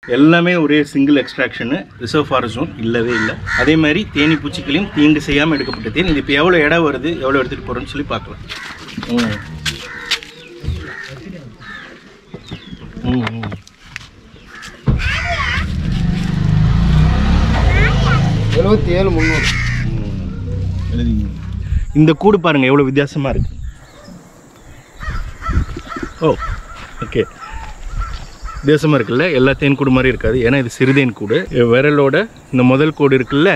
எல்லாமே ஒரே single extraction, reserve forest zone இல்லவே இல்லை. அதே மாதிரி தேனி பூச்சிகளையும் தீங்கு செய்யாமல் எடுக்கப்பட்ட தேன். இது இப்போ எவ்வளோ இடம் வருது, எவ்வளோ எடுத்துகிட்டு போகிறோன்னு சொல்லி பார்க்கலாம். 77,300. இந்த கூடு பாருங்கள் எவ்வளோ வித்தியாசமாக இருக்குது. ஓ ஓகே, வித்தியாசமாக இருக்குல்ல. எல்லா தேன் கூடு மாதிரி இருக்காது, ஏன்னா இது சிறுதேன் கூடு. விரலோட இந்த முதல் கூடு இருக்குல்ல,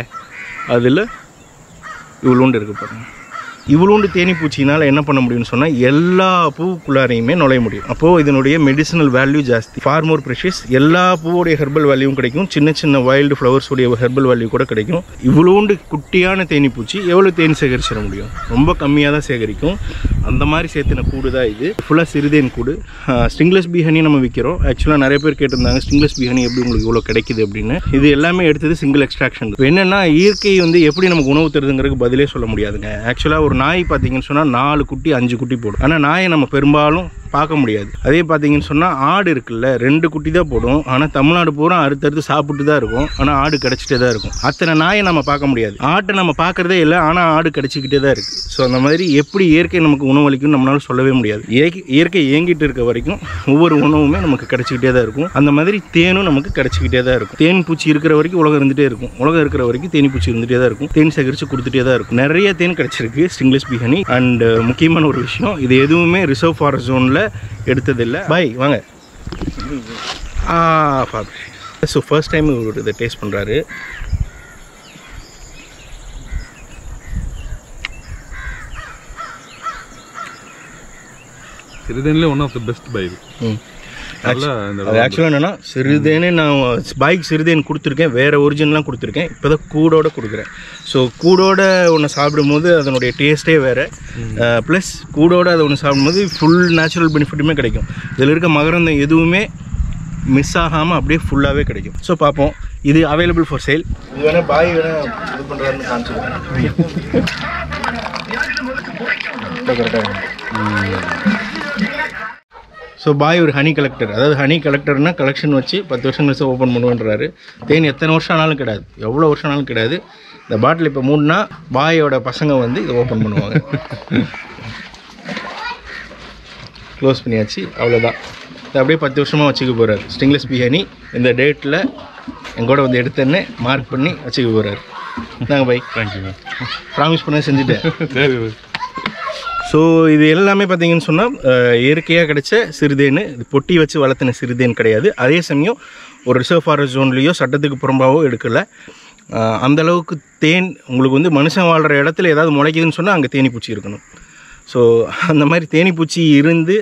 அதில் இவ்வளோண்டு இருக்குது பாருங்கள். இவ்வளோண்டு தேனி பூச்சினால் என்ன பண்ண முடியும்னு சொன்னால் எல்லா பூக்குள்ளாரையுமே நுழைய முடியும். அப்போது இதனுடைய மெடிசினல் வேல்யூ ஜாஸ்தி, ஃபார் மோர் ப்ரெஷியஸ். எல்லா பூவோடைய ஹெர்பல் வேல்யூவும் கிடைக்கும், சின்ன சின்ன வைல்டு ஃப்ளவர்ஸோடைய ஹெர்பல் வேல்யூ கூட கிடைக்கும். இவ்வளோண்டு குட்டியான தேனி பூச்சி எவ்வளோ தேன் சேகரிச்சிட முடியும்? ரொம்ப கம்மியாக தான் சேகரிக்கும். அந்த மாதிரி சேர்த்துன கூடு தான் இது. ஃபுல்லாக சிறுதேன் கூடு. ஸ்டிங்லெஸ் பீ ஹனி நம்ம விற்கிறோம். ஆக்சுவலாக நிறைய பேர் கேட்டிருந்தாங்க ஸ்டிங்லெஸ் பீ ஹனி எப்படி உங்களுக்கு இவ்வளோ கிடைக்குது அப்படின்னு. இது எல்லாமே எடுத்தது சிங்கிள் எக்ஸ்ட்ராக்ஷன். என்னென்னா இயற்கை எப்படி நமக்கு உணவு தருதுங்கிறதுக்கு பதிலே சொல்ல முடியாதுங்க. ஆக்சுவலாக ஒரு நாய் பார்த்தீங்கன்னு சொன்னால் 4 குட்டி 5 குட்டி போடும். ஆனால் நாயை நம்ம பெரும்பாலும் பார்க்க முடியாது. அதே பார்த்தீங்கன்னு சொன்னால் ஆடு இருக்குல்ல, 2 குட்டி தான் போடும். ஆனால் தமிழ்நாடு பூரா அறுத்தறுத்து சாப்பிட்டு தான் இருக்கும், ஆனால் ஆடு கிடச்சிட்டே தான் இருக்கும். அத்தனை நாயை நம்ம பார்க்க முடியாது. ஆட்டை நம்ம பார்க்குறதே இல்லை, ஆனால் ஆடு கிடச்சிக்கிட்டே தான் இருக்குது. ஸோ அந்த மாதிரி எப்படி இயற்கை நமக்கு உணவளிக்கும்னு நம்மளால சொல்லவே முடியாது. இயற்கை இயங்கிட்டு இருக்க வரைக்கும் ஒவ்வொரு உணவுமே நமக்கு கிடச்சிக்கிட்டே தான் இருக்கும். அந்த மாதிரி தேனும் நமக்கு கிடச்சிக்கிட்டே தான் இருக்கும். தேன் பூச்சி இருக்கிற வரைக்கும் உலகம் இருந்துகிட்டே இருக்கும். உலகம் இருக்கிற வரைக்கும் தேனி பூச்சி இருந்துகிட்டே தான் இருக்கும். தேன் சேகரித்து கொடுத்துட்டே தான் இருக்கும். நிறைய தேன் கிடச்சிருக்கு ஸ்டிங்லெஸ் பீ ஹனி. அண்ட் முக்கியமான ஒரு விஷயம், இது எதுவுமே ரிசர்வ் ஃபாரஸ்ட் ஜோனில் எடுத்ததில்லை. பாய் வாங்க. ஸோ ஃபர்ஸ்ட் டைம் இவர் இதை டேஸ்ட் பண்ணுறாரு. சிறுதேனில் one of the best pie. அது ஆக்சுவலாக என்னென்னா சிறுதேனே நான் பாய்க்கு சிறுதேன் கொடுத்துருக்கேன், வேறு ஒரிஜினலாம் கொடுத்துருக்கேன். இப்போ தான் கூடோடு கொடுக்குறேன். ஸோ கூடோட ஒன்று சாப்பிடும்போது அதனுடைய டேஸ்ட்டே வேறு. ப்ளஸ் கூடோடு அதை ஒன்று சாப்பிடும்போது ஃபுல் நேச்சுரல் பெனிஃபிட்டுமே கிடைக்கும். இதில் இருக்க மகரந்தம் எதுவுமே மிஸ் ஆகாமல் அப்படியே ஃபுல்லாகவே கிடைக்கும். ஸோ பார்ப்போம். இது அவைலபிள் ஃபார் சேல். இது வேணால் பாய் வேணால் இது பண்ணுறாருன்னு காமிச்சிருக்கேன். ஸோ பாய் ஒரு ஹனி கலெக்டர். அதாவது ஹனி கலெக்டர்னால் கலெக்ஷன் வச்சு 10 வருஷம் கழிச்சு ஓப்பன் பண்ணுவேன்றாரு. தேன் எத்தனை வருஷம் ஆனாலும் கிடையாது, எவ்வளோ வருஷம் ஆனாலும் கிடையாது. இந்த பாட்டில் இப்போ மூடினா பாயோட பசங்க இதை ஓப்பன் பண்ணுவாங்க. க்ளோஸ் பண்ணியாச்சு, அவ்வளோதான். இதை அப்படியே 10 வருஷமாக வச்சுக்க போகிறார். ஸ்டிங்லெஸ் பீ ஹனி இந்த டேட்டில் எங்கூட எடுத்தேன்னே மார்க் பண்ணி வச்சுக்க போகிறார். நாங்கள் பாய். தேங்க்யூ. ப்ராமிஸ் பண்ண செஞ்சுட்டேன். ஸோ இது எல்லாமே பார்த்தீங்கன்னு சொன்னால் இயற்கையாக கிடைச்ச சிறுதேன். இது பொட்டி வச்சு வளர்த்தின சிறுதேன் கிடையாது. அதே சமயம் ஒரு ரிசர்வ் ஃபாரஸ்ட் ஜோன்லேயோ சட்டத்துக்கு புறம்பாவோ எடுக்கலை. அந்தளவுக்கு தேன் உங்களுக்கு மனுஷன் வாழ்கிற இடத்துல ஏதாவது முளைக்குதுன்னு சொன்னால் அங்கே தேனி பூச்சி இருக்கணும். ஸோ அந்த மாதிரி தேனி பூச்சி இருந்து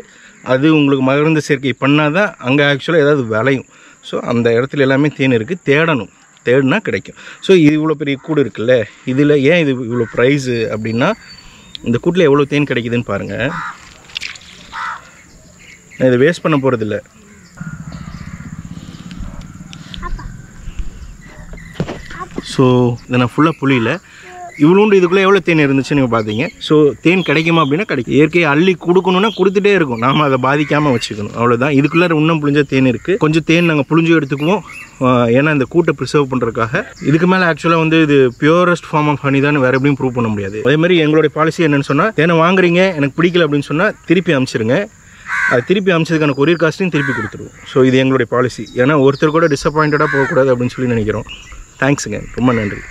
அது உங்களுக்கு மகரந்த சேர்க்கை பண்ணால் தான் அங்கே ஆக்சுவலாக ஏதாவது விளையும். ஸோ அந்த இடத்துல எல்லாமே தேன் இருக்குது. தேடினா கிடைக்கும். ஸோ இது இவ்வளோ பெரிய கூடு இருக்குல்ல, இதில் ஏன் இது இவ்வளோ ப்ரைஸு அப்படின்னா இந்த கூட்டில் எவ்வளோ தேன் கிடைக்குதுன்னு பாருங்கள். நான் இதை வேஸ்ட் பண்ண போகிறதில்ல. ஸோ இதை நான் ஃபுல்லாக புளியில் இவ்வளோண்டு இதுக்குள்ளே எவ்வளோ தேன் இருந்துச்சுன்னு நீங்கள் பார்த்தீங்க. ஸோ தேன் கிடைக்குமா அப்படின்னா கிடைக்கும். இயற்கையை அள்ளி கொடுக்கணுன்னா கொடுத்துட்டே இருக்கும், நாம் அதை பாதிக்காமல் வச்சுக்கணும், அவ்வளோதான். இதுக்குள்ளே இன்னும் புளிஞ்ச தேன் இருக்குது. கொஞ்சம் தேன் நாங்கள் புளிஞ்சு எடுத்துக்குவோம், ஏன்னா இந்த கூட்டை ப்ரிசர்வ் பண்ணுறதுக்காக. இதுக்கு மேலே ஆக்சுவலாக இது பியூரஸ்ட் ஃபார்ம் ஆஃப் ஹனி தான், வேறு எப்படியும் ப்ரூவ் பண்ண முடியாது. அதே மாதிரி எங்களுடைய பாலிசி என்னென்னு சொன்னால், தேனை வாங்குறீங்க எனக்கு பிடிக்கல அப்படின்னு சொன்னால் திருப்பி அனுப்பிச்சிருங்க. அது திருப்பி அனுப்பிச்சதுக்கான கொரியர் காஸ்ட்டையும் திருப்பி கொடுத்துருவோம். ஸோ இது எங்களுடைய பாலிசி. ஏன்னா ஒருத்தர் கூட டிசப்பாயிண்டடாக போகக்கூடாது அப்படின்னு சொல்லி நினைக்கிறோம். தேங்க்ஸுங்க, ரொம்ப நன்றி.